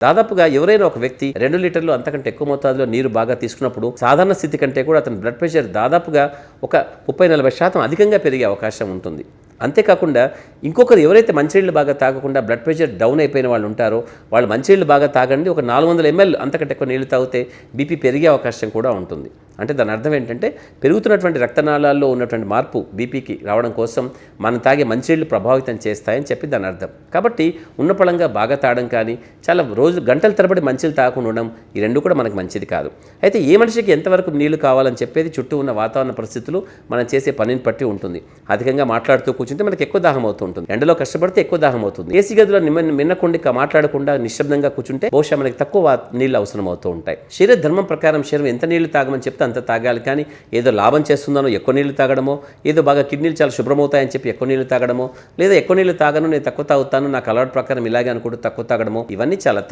దాదాపుగా ఎవరైనా ఒక వ్యక్తి 2 లీటర్లు అంతకంటే ఎక్కువ మోతాదులో నీరు బాగా తీసుకున్నప్పుడు సాధారణ స్థితి కంటే కూడా అతని బ్లడ్ ప్రెషర్ దాదాపుగా ఒక 30-40% అధికంగా పెరిగే అవకాశం ఉంటుంది. అంతేకాకుండా ఇంకొకరు ఎవరైతే మంచినీళ్ళు బాగా తాగకుండా బ్లడ్ ప్రెషర్ డౌన్ అయిపోయిన వాళ్ళు ఉంటారో వాళ్ళు మంచినీళ్ళు బాగా తాగండి, ఒక 400 ml అంతకంటే ఎక్కువ నీళ్లు తాగితే బీపీ పెరిగే అవకాశం కూడా ఉంటుంది. అంటే దాని అర్థం ఏంటంటే పెరుగుతున్నటువంటి రక్తనాళాల్లో ఉన్నటువంటి మార్పు బీపీకి రావడం కోసం మనం తాగే మంచినీళ్ళు ప్రభావితం చేస్తాయని చెప్పి దాని అర్థం. కాబట్టి ఉన్నపళంగా బాగా తాగడం కానీ చాలా గంటల తరబడి మంచినీళ్ళు తాగకుండా ఉండడం ఈ రెండు కూడా మనకు మంచిది కాదు. అయితే ఏ మనిషికి ఎంతవరకు నీళ్లు కావాలని చెప్పేది చుట్టూ ఉన్న వాతావరణ పరిస్థితులు మనం చేసే పనిని బట్టి ఉంటుంది. అధికంగా మాట్లాడుతూ కూర్చుంటే మనకి ఎక్కువ దాహం అవుతూ ఉంటుంది, ఎండలో కష్టపడితే ఎక్కువ దాహం అవుతుంది. ఏసీ గదిలో మిన్నకుండా మాట్లాడకుండా నిశ్శబ్దంగా కూర్చుంటే బహుశా మనకి తక్కువ నీళ్ళు అవసరం అవుతూ ఉంటాయి. శరీర ధర్మం ప్రకారం శరీరం ఎంత నీళ్లు తాగమని చెప్తే అంత తాగాలి, కానీ ఏదో లాభం చేస్తున్నానో ఎక్కువ నీళ్లు తాగడమో, ఏదో బాగా కిడ్నీలు చాలా శుభ్రమవుతాయని చెప్పి ఎక్కువ నీళ్లు తాగడమో, లేదా ఎక్కువ నీళ్లు తాగను నేను తక్కువ తాగుతాను నాకు అలవాటు ప్రకారం ఇలాగే అనుకుంటూ తక్కువ తాగడమో, ఇవన్నీ చాలా